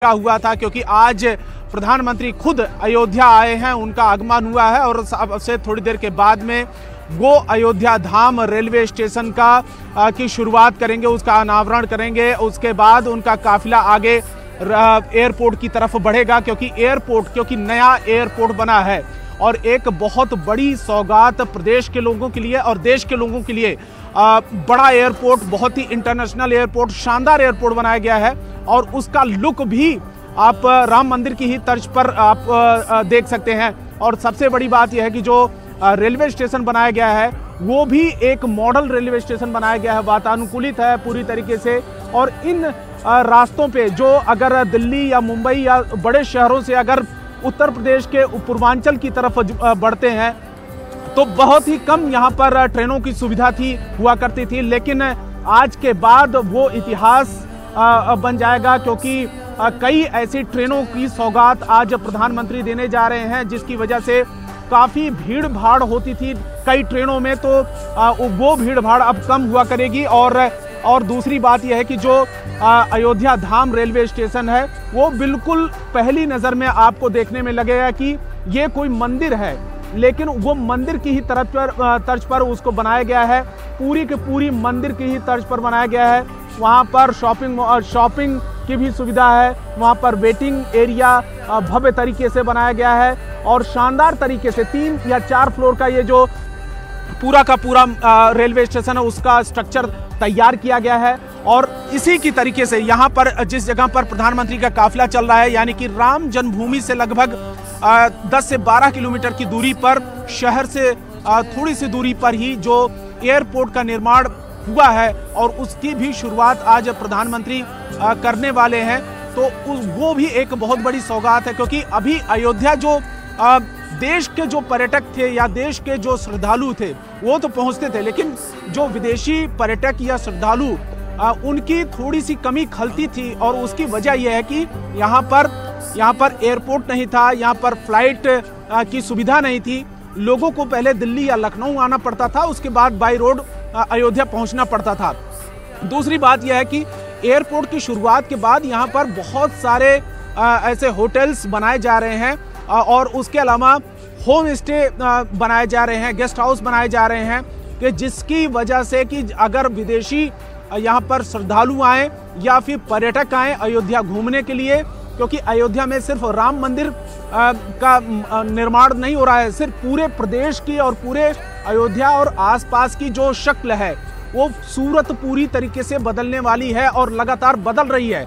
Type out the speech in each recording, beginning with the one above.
हुआ था, क्योंकि आज प्रधानमंत्री खुद अयोध्या आए हैं, उनका आगमन हुआ है और अब से थोड़ी देर के बाद में वो अयोध्या धाम रेलवे स्टेशन की शुरुआत करेंगे, उसका अनावरण करेंगे। उसके बाद उनका काफिला आगे एयरपोर्ट की तरफ बढ़ेगा, क्योंकि नया एयरपोर्ट बना है और एक बहुत बड़ी सौगात प्रदेश के लोगों के लिए और देश के लोगों के लिए बड़ा एयरपोर्ट, बहुत ही इंटरनेशनल एयरपोर्ट, शानदार एयरपोर्ट बनाया गया है और उसका लुक भी आप राम मंदिर की ही तर्ज पर आप देख सकते हैं। और सबसे बड़ी बात यह है कि जो रेलवे स्टेशन बनाया गया है वो भी एक मॉडल रेलवे स्टेशन बनाया गया है, वातानुकूलित है पूरी तरीके से। और इन रास्तों पे जो अगर दिल्ली या मुंबई या बड़े शहरों से अगर उत्तर प्रदेश के पूर्वांचल की तरफ बढ़ते हैं तो बहुत ही कम यहाँ पर ट्रेनों की सुविधा हुआ करती थी, लेकिन आज के बाद वो इतिहास बन जाएगा, क्योंकि कई ऐसी ट्रेनों की सौगात आज प्रधानमंत्री देने जा रहे हैं, जिसकी वजह से काफ़ी भीड़ भाड़ होती थी कई ट्रेनों में, तो वो भीड़ भाड़ अब कम हुआ करेगी। और दूसरी बात यह है कि जो अयोध्या धाम रेलवे स्टेशन है वो बिल्कुल पहली नज़र में आपको देखने में लगेगा कि ये कोई मंदिर है, लेकिन वो मंदिर की ही तर्ज पर उसको बनाया गया है, पूरी की पूरी मंदिर की ही तर्ज पर बनाया गया है। वहाँ पर शॉपिंग की भी सुविधा है, वहाँ पर वेटिंग एरिया भव्य तरीके से बनाया गया है और शानदार तरीके से 3 या 4 फ्लोर का ये जो पूरा का पूरा रेलवे स्टेशन है उसका स्ट्रक्चर तैयार किया गया है। और इसी की तरीके से यहाँ पर जिस जगह पर प्रधानमंत्री का काफिला चल रहा है, यानी कि राम जन्मभूमि से लगभग 10 से 12 किलोमीटर की दूरी पर, शहर से थोड़ी सी दूरी पर ही जो एयरपोर्ट का निर्माण हुआ है और उसकी भी शुरुआत आज प्रधानमंत्री करने वाले हैं, तो वो भी एक बहुत बड़ी सौगात है। क्योंकि अभी अयोध्या जो देश के जो पर्यटक थे या देश के जो श्रद्धालु थे वो तो पहुंचते थे, लेकिन जो विदेशी पर्यटक या श्रद्धालु उनकी थोड़ी सी कमी खलती थी। और उसकी वजह यह है कि यहाँ पर एयरपोर्ट नहीं था, यहाँ पर फ्लाइट की सुविधा नहीं थी, लोगों को पहले दिल्ली या लखनऊ आना पड़ता था, उसके बाद बाय रोड अयोध्या पहुंचना पड़ता था। दूसरी बात यह है कि एयरपोर्ट की शुरुआत के बाद यहाँ पर बहुत सारे ऐसे होटल्स बनाए जा रहे हैं और उसके अलावा होम स्टे बनाए जा रहे हैं, गेस्ट हाउस बनाए जा रहे हैं, कि जिसकी वजह से कि अगर विदेशी यहाँ पर श्रद्धालु आए या फिर पर्यटक आए अयोध्या घूमने के लिए, क्योंकि अयोध्या में सिर्फ राम मंदिर का निर्माण नहीं हो रहा है, सिर्फ पूरे प्रदेश की और पूरे अयोध्या और आसपास की जो शक्ल है वो सूरत पूरी तरीके से बदलने वाली है और लगातार बदल रही है।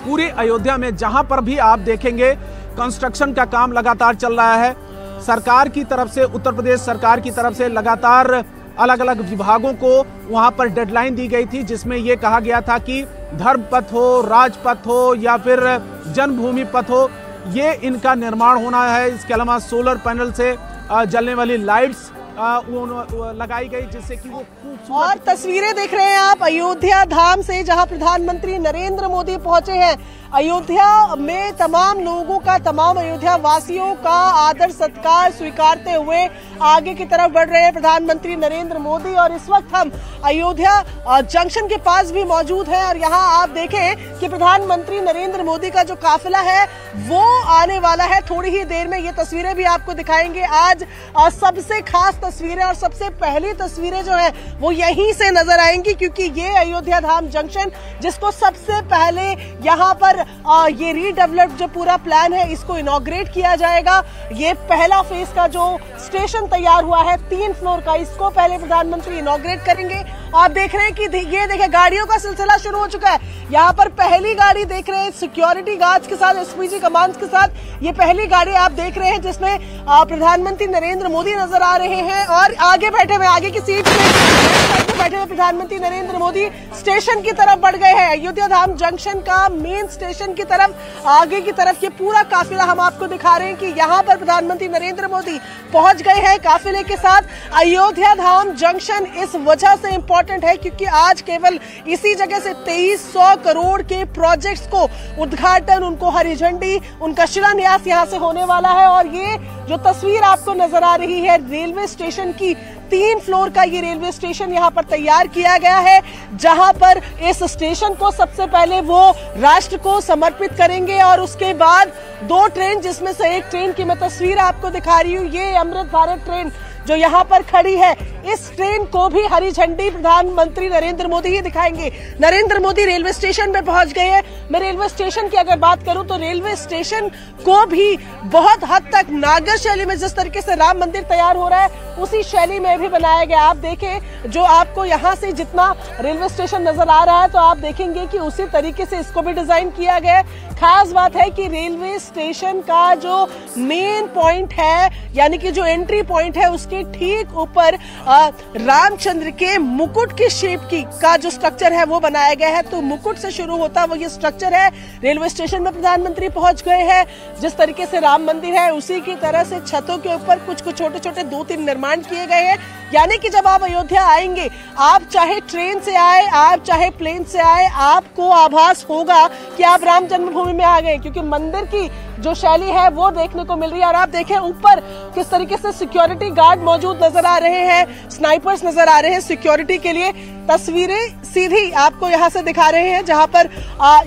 पूरे अयोध्या में जहां पर भी आप देखेंगे कंस्ट्रक्शन का काम लगातार चल रहा है। सरकार की तरफ से, उत्तर प्रदेश सरकार की तरफ से लगातार अलग अलग विभागों को वहां पर डेडलाइन दी गई थी, जिसमें यह कहा गया था कि धर्म पथ हो, राजपथ हो या फिर जन्मभूमि पथ हो, ये इनका निर्माण होना है। इसके अलावा सोलर पैनल से जलने वाली लाइट्स लगाई गई, जिससे कि वो खूबसूरत। और तस्वीरें देख रहे हैं आप अयोध्या धाम से, जहां प्रधानमंत्री नरेंद्र मोदी पहुंचे हैं। अयोध्या में तमाम लोगों का, तमाम अयोध्या वासियों का आदर सत्कार स्वीकारते हुए आगे की तरफ बढ़ रहे हैं प्रधानमंत्री नरेंद्र मोदी। और इस वक्त हम अयोध्या जंक्शन के पास भी मौजूद हैं और यहाँ आप देखें कि प्रधानमंत्री नरेंद्र मोदी का जो काफिला है वो आने वाला है थोड़ी ही देर में। ये तस्वीरें भी आपको दिखाएंगे। आज सबसे खास तस्वीरें और सबसे पहली तस्वीरें जो है वो यहीं से नजर आएंगी, क्योंकि ये अयोध्या धाम जंक्शन, जिसको सबसे पहले यहाँ पर ये रीडेवलप जो पूरा प्लान है इसको इनॉग्रेट किया जाएगा। ये पहला फेज का जो स्टेशन तैयार हुआ है 3 फ्लोर का, इसको पहले प्रधानमंत्री इनॉग्रेट करेंगे। आप देख रहे हैं कि ये देखिए गाड़ियों का सिलसिला शुरू हो चुका है। यहाँ पर पहली गाड़ी देख रहे हैं सिक्योरिटी गार्ड्स के साथ, एसपीजी कमांड्स के साथ। ये पहली गाड़ी आप देख रहे हैं जिसमें प्रधानमंत्री नरेंद्र मोदी नजर आ रहे हैं और आगे बैठे हुए, आगे की सीट पे बैठे हुए प्रधानमंत्री नरेंद्र मोदी स्टेशन की तरफ बढ़ गए हैं। अयोध्या धाम जंक्शन का मेन स्टेशन की तरफ, आगे की तरफ ये पूरा काफिला हम आपको दिखा रहे हैं कि यहाँ पर प्रधानमंत्री नरेंद्र मोदी पहुंच गए हैं काफिले के साथ। अयोध्या धाम जंक्शन इस वजह से इंपॉर्टेंट है क्योंकि आज केवल इसी जगह से 2300 करोड़ के प्रोजेक्ट्स को उद्घाटन, उनको हरी झंडी, उनका शिलान्यास यहाँ से होने वाला है। और ये जो तस्वीर आपको नजर आ रही है रेलवे स्टेशन की, 3 फ्लोर का ये रेलवे स्टेशन यहाँ पर तैयार किया गया है, जहां पर इस स्टेशन को सबसे पहले वो राष्ट्र को समर्पित करेंगे और उसके बाद 2 ट्रेन, जिसमें से एक ट्रेन की मैं तस्वीर आपको दिखा रही हूँ, ये अमृत भारत ट्रेन जो यहाँ पर खड़ी है, इस ट्रेन को भी हरी झंडी प्रधानमंत्री नरेंद्र मोदी ही दिखाएंगे। नरेंद्र मोदी रेलवे स्टेशन पे पहुंच गए हैं। मैं रेलवे स्टेशन की अगर बात करूं तो रेलवे स्टेशन को भी बहुत हद तक नागर शैली में, जिस तरीके से राम मंदिर तैयार हो रहा है उसी शैली में भी बनाया गया। आप देखें, जो आपको यहाँ से जितना रेलवे स्टेशन नजर आ रहा है तो आप देखेंगे कि उसी तरीके से इसको भी डिजाइन किया गया है। खास बात है कि रेलवे स्टेशन का जो मेन पॉइंट है, यानी कि जो एंट्री पॉइंट है, उसके ठीक ऊपर रामचंद्र के मुकुट की शेप का जो स्ट्रक्चर है वो बनाया गया है। तो मुकुट से शुरू होता वो ये स्ट्रक्चर है। रेलवे स्टेशन में प्रधानमंत्री पहुंच गए हैं। जिस तरीके से राम मंदिर है उसी की तरह से छतों के ऊपर कुछ छोटे छोटे 2-3 निर्माण किए गए हैं। यानी कि जब आप अयोध्या आएंगे, आप चाहे ट्रेन से आए, आप चाहे प्लेन से आए, आपको आभास होगा कि आप राम जन्मभूमि में आ गए, क्योंकि मंदिर की जो शैली है वो देखने को मिल रही है। और आप देखें ऊपर किस तरीके से सिक्योरिटी गार्ड मौजूद नजर आ रहे हैं, स्नाइपर्स नजर आ रहे हैं सिक्योरिटी के लिए। तस्वीरें सीधी आपको यहां से दिखा रहे हैं, जहां पर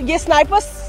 ये स्नाइपर्स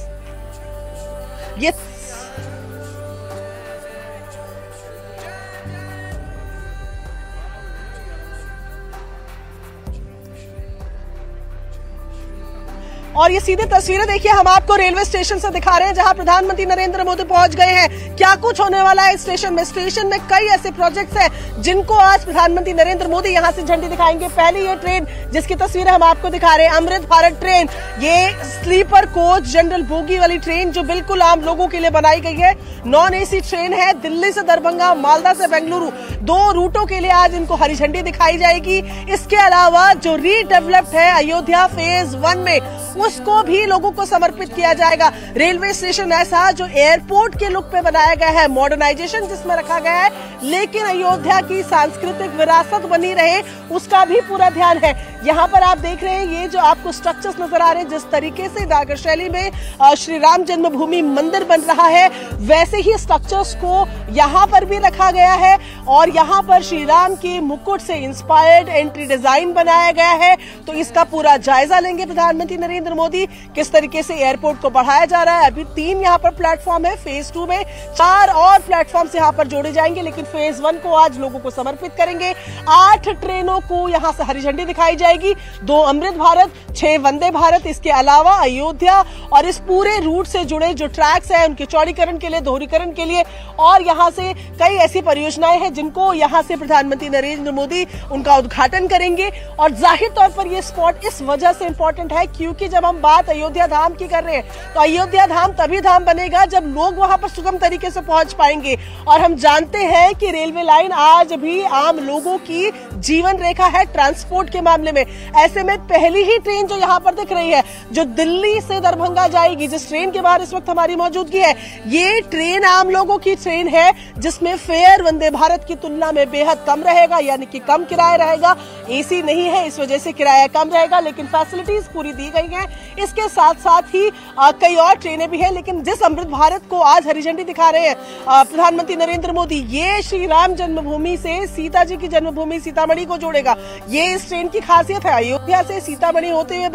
और ये सीधे तस्वीरें देखिए हम आपको रेलवे स्टेशन से दिखा रहे हैं, जहां प्रधानमंत्री नरेंद्र मोदी पहुंच गए हैं। क्या कुछ होने वाला है स्टेशन में? स्टेशन में कई ऐसे प्रोजेक्ट्स हैं जिनको आज प्रधानमंत्री नरेंद्र मोदी यहां से झंडी दिखाएंगे। पहली ये ट्रेन जिसकी तस्वीरें हम आपको दिखा रहे हैं, अमृत भारत ट्रेन, ये स्लीपर कोच जनरल बोगी वाली ट्रेन जो बिल्कुल आम लोगों के लिए बनाई गई है। नॉन एसी ट्रेन है। दिल्ली से दरभंगा, मालदा से बेंगलुरु, 2 रूटों के लिए आज इनको हरी झंडी दिखाई जाएगी। इसके अलावा जो रीडेवलप्ड है अयोध्या फेज 1 में, उसको भी लोगों को समर्पित किया जाएगा। रेलवे स्टेशन ऐसा जो एयरपोर्ट के लुक पे बनाया गया है, मॉडर्नाइजेशन जिसमें रखा गया है, लेकिन अयोध्या की सांस्कृतिक विरासत बनी रहे उसका भी पूरा ध्यान है। यहाँ पर आप देख रहे हैं ये जो आपको स्ट्रक्चर्स नजर आ रहे हैं, जिस तरीके से नागर शैली में श्री राम जन्मभूमि मंदिर बन रहा है, वैसे ही स्ट्रक्चर्स को यहाँ पर भी रखा गया है। और यहाँ पर श्री राम के मुकुट से इंस्पायर्ड एंट्री डिजाइन बनाया गया है। तो इसका पूरा जायजा लेंगे प्रधानमंत्री नरेंद्र मोदी, किस तरीके से एयरपोर्ट को बढ़ाया जा रहा है। अभी 3 यहाँ पर प्लेटफॉर्म है, फेज 2 में 4 और प्लेटफॉर्म यहाँ पर जोड़े जाएंगे, लेकिन फेज 1 को आज लोगों को समर्पित करेंगे। 8 ट्रेनों को यहाँ से हरी झंडी दिखाई जाएगी, 2 अमृत भारत, 6 वंदे भारत। इसके अलावा अयोध्या और इस पूरे रूट से जुड़े जो ट्रैक्स हैं उनके चौड़ीकरण के लिए, दोहरीकरण के लिए, और यहाँ से कई ऐसी परियोजनाएं हैं जिनको यहाँ से प्रधानमंत्री नरेंद्र मोदी उनका उद्घाटन करेंगे। और जाहिर तौर पर ये स्पॉट इस वजह से इंपॉर्टेंट है क्योंकि जब हम बात अयोध्या धाम की कर रहे हैं तो अयोध्या धाम तभी धाम बनेगा जब लोग वहां पर सुगम तरीके से पहुंच पाएंगे। और हम जानते हैं कि रेलवे लाइन आज भी आम लोगों की जीवन रेखा है ट्रांसपोर्ट के मामले में। ऐसे में पहली ही ट्रेन जो यहाँ पर दिख रही है, जो दिल्ली से दरभंगा जाएगी, जिस ट्रेन के बाहर इस वक्त हमारी मौजूदगी है, ये ट्रेन आम लोगों की ट्रेन है, जिसमें फेयर वंदे भारत की तुलना में बेहद कम रहेगा, यानी कि कम किराया रहेगा। एसी नहीं है, इस वजह से किराया कम रहेगा, लेकिन फैसिलिटीज पूरी दी गई हैं। इसके साथ साथ ही कई और ट्रेनें भी हैं, लेकिन जिस अमृत भारत को आज हरी झंडी दिखा रहे हैं प्रधानमंत्री नरेंद्र मोदी, ये श्री राम जन्मभूमि से सीता जी की जन्मभूमि सीतामढ़ी को जोड़ेगा। ये इस ट्रेन की खासियत है। अयोध्या से सीतामढ़ी होते हुए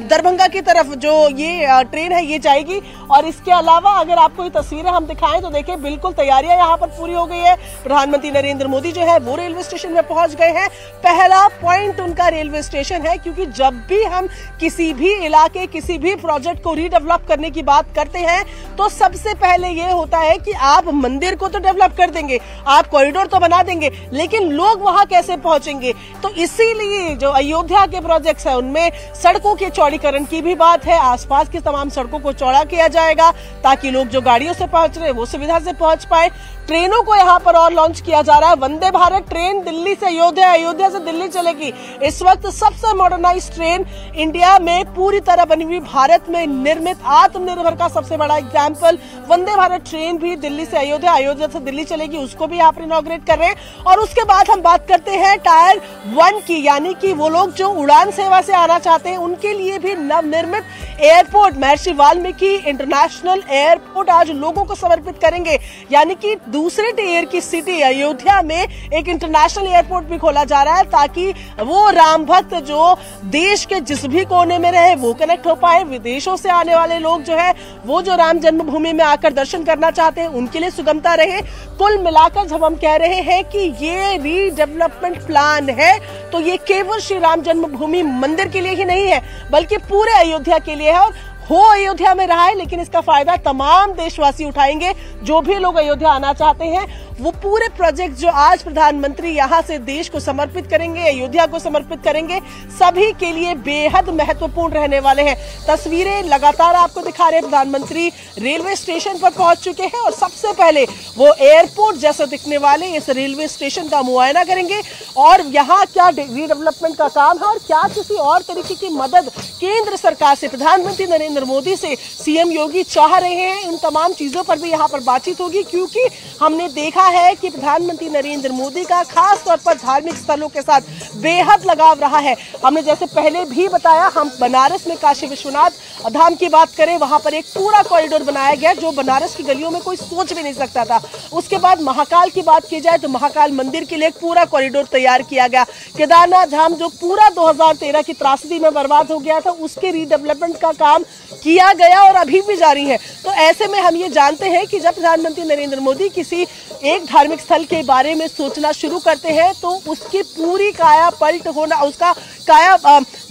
दरभंगा की तरफ जो ये ट्रेन है ये जाएगी। और इसके अलावा अगर आपको ये तस्वीरें हम दिखाएं तो देखिए बिल्कुल तैयारियां यहाँ पर पूरी हो गई है। प्रधानमंत्री नरेंद्र मोदी जो है वो रेलवे स्टेशन में पहुंच गए हैं। पहला पॉइंट उनका रेलवे स्टेशन है, क्योंकि जब भी हम किसी भी इलाके, किसी भी प्रोजेक्ट को रीडेवलप करने की बात करते हैं तो सबसे पहले ये होता है कि आप मंदिर को तो डेवलप कर देंगे, आप कॉरिडोर तो बना देंगे, लेकिन लोग वहां कैसे पहुंचेंगे। तो इसीलिए जो अयोध्या के प्रोजेक्ट्स है उनमें सड़कों के चौड़ीकरण की भी बात है। आसपास की तमाम सड़कों को चौड़ा किया जाएगा ताकि लोग जो गाड़ियों से पहुंच रहे हैं वो सुविधा से पहुंच पाए। ट्रेनों को यहाँ पर और लॉन्च किया जा रहा है। वंदे भारत ट्रेन दिल्ली से अयोध्या, अयोध्या से दिल्ली चलेगी। इस वक्त सबसे मॉडर्नाइज ट्रेन इंडिया में में पूरी तरह बनी हुई, भारत में निर्मित, आत्मनिर्भर का सबसे बड़ा एग्जाम्पल। वंदे भारत ट्रेन भी दिल्ली से अयोध्या, अयोध्या से दिल्ली चलेगी, उसको भी यहाँ पर इनॉग्रेट कर रहे हैं। और उसके बाद हम बात करते हैं टायर 1 की, यानी कि वो लोग जो उड़ान सेवा से आना चाहते हैं उनके लिए भी नवनिर्मित एयरपोर्ट महर्षि वाल्मीकि इंटरनेशनल एयरपोर्ट आज लोगों को समर्पित करेंगे। यानी कि दूसरे टियर की सिटी अयोध्या में एक इंटरनेशनल एयरपोर्ट भी खोला जा रहा है, ताकि वो राम भक्त जो देश के जिस भी कोने में रहे वो कनेक्ट हो पाए। विदेशों से आने वाले लोग जो है वो जो राम जन्मभूमि में आकर दर्शन करना चाहते हैं उनके लिए सुगमता रहे। कुल मिलाकर जब हम कह रहे हैं कि ये रीडेवलपमेंट प्लान है तो ये केवल श्री राम जन्मभूमि मंदिर के लिए ही नहीं है, बल्कि पूरे अयोध्या के लिए है। और हो अयोध्या में रहा है, लेकिन इसका फायदा तमाम देशवासी उठाएंगे। जो भी लोग अयोध्या आना चाहते हैं वो पूरे प्रोजेक्ट जो आज प्रधानमंत्री यहाँ से देश को समर्पित करेंगे, अयोध्या को समर्पित करेंगे, सभी के लिए बेहद महत्वपूर्ण रहने वाले हैं। तस्वीरें लगातार आपको दिखा रहे हैं। प्रधानमंत्री रेलवे स्टेशन पर पहुंच चुके हैं और सबसे पहले वो एयरपोर्ट जैसा दिखने वाले इस रेलवे स्टेशन का मुआयना करेंगे और यहाँ क्या रीडेवलपमेंट का काम है और क्या किसी और तरीके की मदद केंद्र सरकार से, प्रधानमंत्री नरेंद्र मोदी से सीएम योगी चाह रहे हैं, उन तमाम चीजों पर भी यहाँ पर बातचीत होगी। क्योंकि हमने देखा है कि प्रधानमंत्री नरेंद्र मोदी का खास तौर पर धार्मिक स्थलों के साथ बेहद लगाव रहा है। हमने जैसे पहले भी बताया, हम बनारस में काशी विश्वनाथ धाम की बात करें, वहां पर एक पूरा कॉरिडोर बनाया गया जो बनारस की गलियों में कोई सोच भी नहीं सकता था। उसके बाद महाकाल की बात की जाए तो महाकाल मंदिर के लिए एक पूरा कॉरिडोर तैयार किया गया। केदारनाथ धाम जो पूरा 2013 की त्रासदी में बर्बाद हो गया था, उसके रीडेवलपमेंट का काम किया गया और अभी भी जारी है। तो ऐसे में हम ये जानते हैं कि जब प्रधानमंत्री नरेंद्र मोदी किसी एक धार्मिक स्थल के बारे में सोचना शुरू करते हैं तो उसकी पूरी काया पलट होना, उसका काया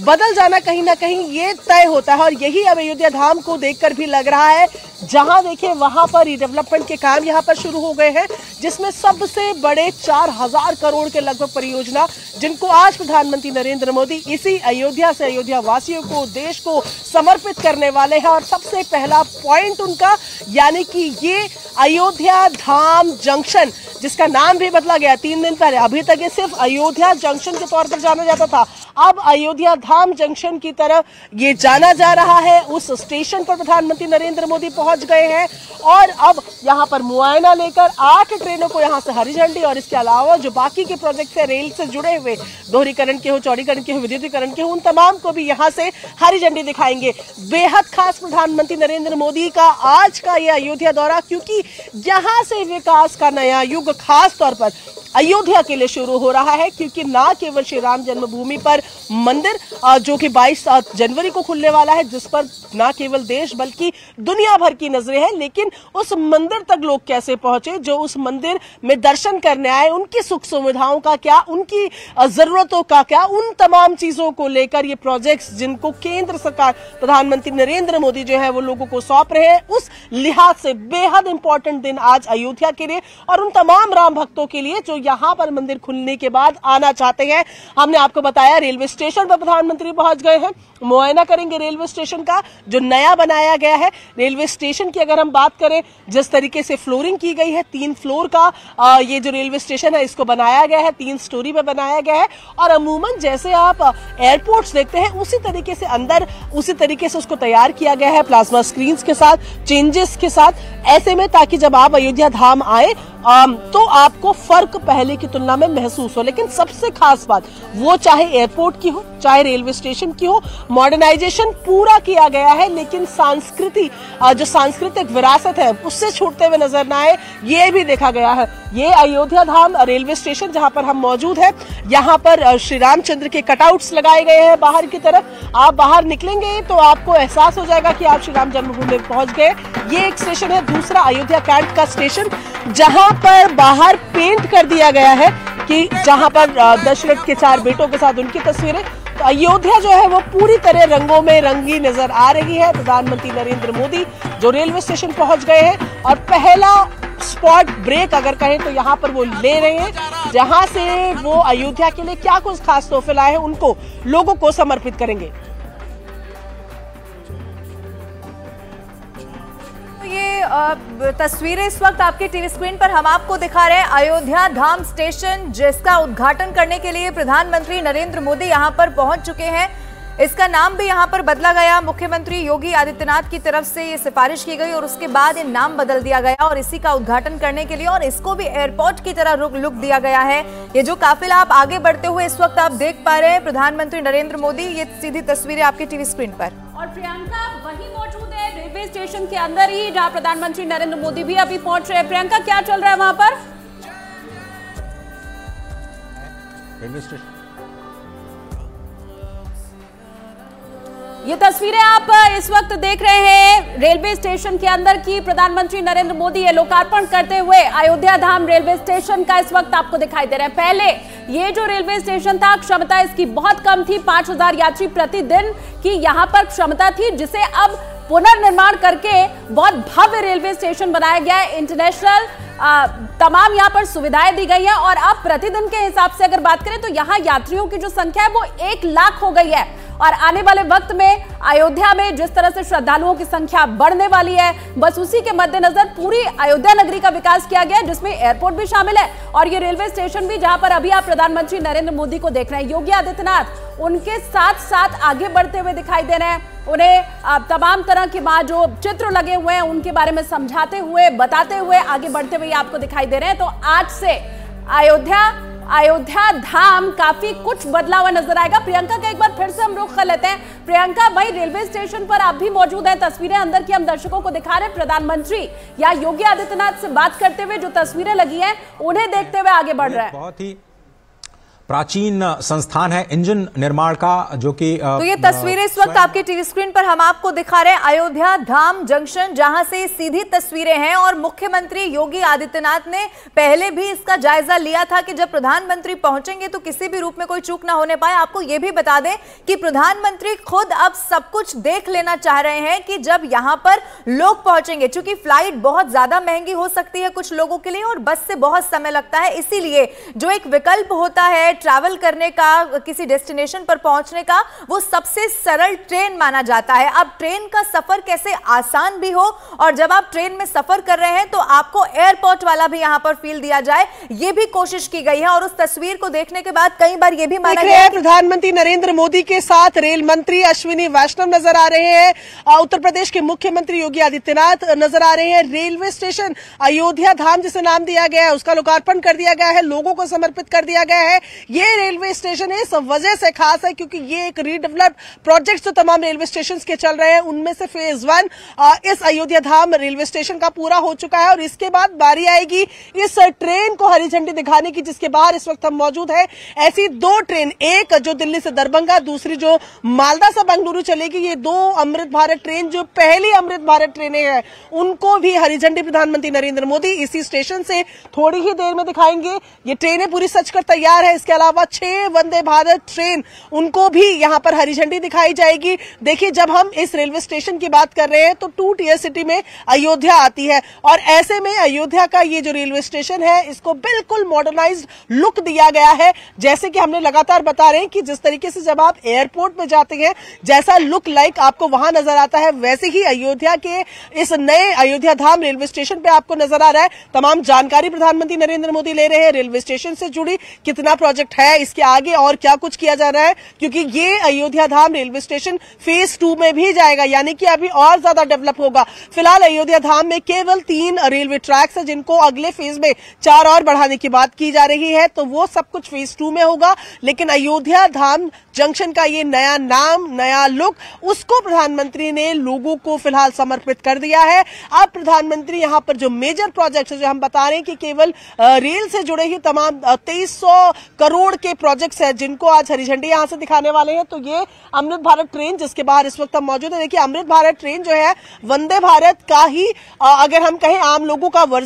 बदल जाना कहीं ना कहीं ये तय होता है। और यही अब अयोध्या धाम को देखकर भी लग रहा है। जहां देखें वहां पर रीडेवलपमेंट के काम यहां पर शुरू हो गए हैं, जिसमें सबसे बड़े 4000 करोड़ के लगभग परियोजना जिनको आज प्रधानमंत्री नरेंद्र मोदी इसी अयोध्या से अयोध्या वासियों को, देश को समर्पित करने वाले हैं। और सबसे पहला पॉइंट उनका, यानी कि ये अयोध्या धाम जंक्शन, जिसका नाम भी बदला गया 3 दिन पहले। अभी तक ये सिर्फ अयोध्या जंक्शन के तौर पर जाना जाता था, अब अयोध्या धाम जंक्शन की तरफ ये जाना जा रहा है। उस स्टेशन पर प्रधानमंत्री नरेंद्र मोदी पहुंच गए हैं और अब यहां पर मुआयना लेकर 8 ट्रेनों को यहां से हरी झंडी, और इसके अलावा जो बाकी के प्रोजेक्ट है रेल से जुड़े हुए, दोहरीकरण के हो, चौड़ीकरण के हो, विद्युतीकरण के हो, उन तमाम को भी यहां से हरी झंडी दिखाएंगे। बेहद खास प्रधानमंत्री नरेंद्र मोदी का आज का यह अयोध्या दौरा, क्योंकि यहां से विकास का नया युग खास तौर पर अयोध्या के लिए शुरू हो रहा है। क्योंकि ना केवल श्री राम जन्मभूमि पर मंदिर जो कि 22 जनवरी को खुलने वाला है, जिस पर ना केवल देश बल्कि दुनिया भर की नजरें हैं, लेकिन उस मंदिर तक लोग कैसे पहुंचे, जो उस मंदिर में दर्शन करने आए, उनकी सुख सुविधाओं का क्या, उनकी जरूरतों का क्या, उन तमाम चीजों को लेकर ये प्रोजेक्ट्स जिनको केंद्र सरकार, प्रधानमंत्री नरेंद्र मोदी जो है वो लोगों को सौंप रहे हैं, उस लिहाज से बेहद इंपॉर्टेंट दिन आज अयोध्या के लिए और उन तमाम राम भक्तों के लिए जो यहां पर मंदिर खुलने के बाद आना चाहते हैं। हमने आपको बताया रेलवे स्टेशन पर प्रधानमंत्री पहुंच गए हैं, मुआयना करेंगे रेलवे स्टेशन का जो नया बनाया गया है। रेलवे स्टेशन की अगर हम बात करें, जिस तरीके से फ्लोरिंग की गई है, 3 फ्लोर का ये जो रेलवे स्टेशन है इसको बनाया गया है, 3 स्टोरी में बनाया गया है। और अमूमन जैसे आप एयरपोर्ट्स देखते हैं उसी तरीके से अंदर उसी तरीके से उसको तैयार किया गया है, प्लाज्मा स्क्रीन्स के साथ, चेंजेस के साथ, ऐसे में ताकि जब आप अयोध्या धाम आए तो आपको फर्क पहले की तुलना में महसूस हो। लेकिन सबसे खास बात वो चाहे एयरपोर्ट की हो चाहे रेलवे स्टेशन की हो, मॉडर्नाइजेशन पूरा किया गया है, लेकिन संस्कृति जो सांस्कृतिक विरासत है उससे छूटते हुए नजर ना आए, ये भी देखा गया है। ये अयोध्या धाम रेलवे स्टेशन जहां पर हम मौजूद हैं, यहाँ पर श्री रामचंद्र के कटआउट्स लगाए गए हैं बाहर की तरफ। आप बाहर निकलेंगे तो आपको एहसास हो जाएगा कि आप श्री राम जन्मभूमि में पहुंच गए। ये एक स्टेशन है, दूसरा अयोध्या कैंट का स्टेशन, जहां पर बाहर पेंट कर दिया गया है कि जहां पर दशरथ के 4 बेटों के साथ उनकी तस्वीरें। तो अयोध्या जो है वो पूरी तरह रंगों में रंगी नजर आ रही है। प्रधानमंत्री नरेंद्र मोदी जो रेलवे स्टेशन पहुंच गए हैं और पहला स्पॉट ब्रेक अगर कहें तो यहाँ पर वो ले रहे हैं, जहां से वो अयोध्या के लिए क्या कुछ खास तोहफे लाए हैं उनको लोगों को समर्पित करेंगे। ये तस्वीरें इस वक्त आपके टीवी स्क्रीन पर हम आपको दिखा रहे हैं अयोध्या धाम स्टेशन, जिसका उद्घाटन करने के लिए प्रधानमंत्री नरेंद्र मोदी यहां पर पहुंच चुके हैं। इसका नाम भी यहां पर बदला गया। मुख्यमंत्री योगी आदित्यनाथ की तरफ से ये सिफारिश की गई और उसके बाद ये नाम बदल दिया गया और इसी का उद्घाटन करने के लिए और इसको भी एयरपोर्ट की तरह लुक दिया गया है। ये जो काफिला आप आगे बढ़ते हुए इस वक्त आप देख पा रहे हैं प्रधानमंत्री नरेंद्र मोदी, ये सीधी तस्वीरें आपकी टीवी स्क्रीन पर। और प्रियंका वही मौजूद है रेलवे स्टेशन के अंदर ही जहां प्रधानमंत्री नरेंद्र मोदी भी अभी पहुंच रहे हैं। प्रियंका, क्या चल रहा है वहां पर? रेलवे स्टेशन ये तस्वीरें आप इस वक्त देख रहे हैं रेलवे स्टेशन के अंदर की। प्रधानमंत्री नरेंद्र मोदी ये लोकार्पण करते हुए अयोध्या धाम रेलवे स्टेशन का इस वक्त आपको दिखाई दे रहा है। पहले ये जो रेलवे स्टेशन था, क्षमता इसकी बहुत कम थी, 5000 यात्री प्रतिदिन की यहाँ पर क्षमता थी, जिसे अब पुनर्निर्माण करके बहुत भव्य रेलवे स्टेशन बनाया गया है। इंटरनेशनल तमाम यहाँ पर सुविधाएं दी गई है और अब प्रतिदिन के हिसाब से अगर बात करें तो यहाँ यात्रियों की जो संख्या है वो 1 लाख हो गई है। और आने वाले वक्त में अयोध्या में जिस तरह से श्रद्धालुओं की संख्या बढ़ने वाली है, बस उसी के मद्देनजर पूरी अयोध्या नगरी का विकास किया गया है, जिसमें एयरपोर्ट भी शामिल है और ये रेलवे स्टेशन भी, जहां पर अभी आप प्रधानमंत्री नरेंद्र मोदी को देख रहे हैं। योगी आदित्यनाथ उनके साथ साथ आगे बढ़ते हुए दिखाई दे रहे हैं। उन्हें तमाम तरह के वहां जो चित्र लगे हुए हैं उनके बारे में समझाते हुए, बताते हुए आगे बढ़ते हुए आपको दिखाई दे रहे हैं। तो आज से अयोध्या धाम काफी कुछ बदला हुआ नजर आएगा। प्रियंका का एक बार फिर से हम रुख कर लेते हैं। प्रियंका भाई, रेलवे स्टेशन पर आप भी मौजूद हैं, तस्वीरें अंदर की हम दर्शकों को दिखा रहे हैं। प्रधानमंत्री या योगी आदित्यनाथ से बात करते हुए जो तस्वीरें लगी हैं उन्हें देखते हुए आगे बढ़ रहा है। बहुत ही प्राचीन संस्थान है इंजन निर्माण का, जो कि तो ये तस्वीरें इस वक्त आपके टीवी स्क्रीन पर हम आपको दिखा रहे हैं अयोध्या धाम जंक्शन, जहां से सीधी तस्वीरें हैं। और मुख्यमंत्री योगी आदित्यनाथ ने पहले भी इसका जायजा लिया था कि जब प्रधानमंत्री पहुंचेंगे तो किसी भी रूप में कोई चूक ना होने पाए। आपको यह भी बता दें कि प्रधानमंत्री खुद अब सब कुछ देख लेना चाह रहे हैं कि जब यहां पर लोग पहुंचेंगे, चूंकि फ्लाइट बहुत ज्यादा महंगी हो सकती है कुछ लोगों के लिए और बस से बहुत समय लगता है, इसीलिए जो एक विकल्प होता है ट्रैवल करने का, किसी डेस्टिनेशन पर पहुंचने का, वो सबसे सरल ट्रेन माना जाता है। अब ट्रेन का सफर कैसे आसान भी हो और जब आप ट्रेन में सफर कर रहे हैं तो आपको एयरपोर्ट वाला भी यहां पर फील दिया जाए, ये भी कोशिश की गई है। और उस तस्वीर को देखने के बाद कई बार ये भी माना गया है प्रधानमंत्री नरेंद्र मोदी के साथ रेल मंत्री अश्विनी वैष्णव नजर आ रहे हैं, उत्तर प्रदेश के मुख्यमंत्री योगी आदित्यनाथ नजर आ रहे हैं। रेलवे स्टेशन अयोध्या धाम जिसे नाम दिया गया है उसका लोकार्पण कर दिया गया है, लोगों को समर्पित कर दिया गया है। ये रेलवे स्टेशन है, इस वजह से खास है क्योंकि ये एक रीडेवलप प्रोजेक्ट जो तमाम रेलवे स्टेशन के चल रहे हैं उनमें से फेज 1 इस अयोध्या धाम रेलवे स्टेशन का पूरा हो चुका है। और इसके बाद बारी आएगी इस ट्रेन को हरी झंडी दिखाने की, जिसके बाहर इस वक्त हम मौजूद है। ऐसी 2 ट्रेन, एक जो दिल्ली से दरभंगा, दूसरी जो मालदा से बेंगलुरु चलेगी। ये 2 अमृत भारत ट्रेन, जो पहली अमृत भारत ट्रेनें हैं, उनको भी हरी झंडी प्रधानमंत्री नरेंद्र मोदी इसी स्टेशन से थोड़ी ही देर में दिखाएंगे। ये ट्रेनें पूरी सजकर तैयार है। इसके अलावा 6 वंदे भारत ट्रेन, उनको भी यहां पर हरी झंडी दिखाई जाएगी। देखिए, जब हम इस रेलवे स्टेशन की बात कर रहे हैं तो 2 टियर सिटी में अयोध्या आती है और ऐसे में अयोध्या का ये जो रेलवे स्टेशन है इसको बिल्कुल मॉडर्नाइज्ड लुक दिया गया है। जैसे कि हमने लगातार बता रहे हैं कि जिस तरीके से जब आप एयरपोर्ट में जाते हैं जैसा लुक लाइक आपको वहां नजर आता है, वैसे ही अयोध्या के इस नए अयोध्या धाम रेलवे स्टेशन पे आपको नजर आ रहा है। तमाम जानकारी प्रधानमंत्री नरेंद्र मोदी ले रहे हैं रेलवे स्टेशन से जुड़ी, कितना प्रोजेक्ट है, इसके आगे और क्या कुछ किया जा रहा है, क्योंकि ये अयोध्या धाम रेलवे स्टेशन फेज 2 में भी जाएगा, यानी कि अभी और ज्यादा डेवलप होगा। फिलहाल अयोध्या धाम में केवल 3 रेलवे ट्रैक्स है, जिनको अगले फेज में 4 और बढ़ाने की बात की जा रही है, तो वो सब कुछ फेज 2 में होगा। लेकिन अयोध्या धाम जंक्शन का ये नया नाम, नया लुक, उसको प्रधानमंत्री ने लोगों को फिलहाल समर्पित कर दिया है। अब प्रधानमंत्री यहाँ पर जो मेजर प्रोजेक्ट है, जो हम बता रहे हैं कि केवल रेल से जुड़े ही तमाम 2300 करोड़ के प्रोजेक्ट्स हैं, जिनको आज हरी झंडी यहां से दिखाने वाले हैं। तो ये अमृत भारत ट्रेन, जिसके बाहर इस वक्त हम मौजूद है, देखिए अमृत भारत ट्रेन जो है वंदे भारत का ही, अगर हम कहें आम लोगों का वर्जन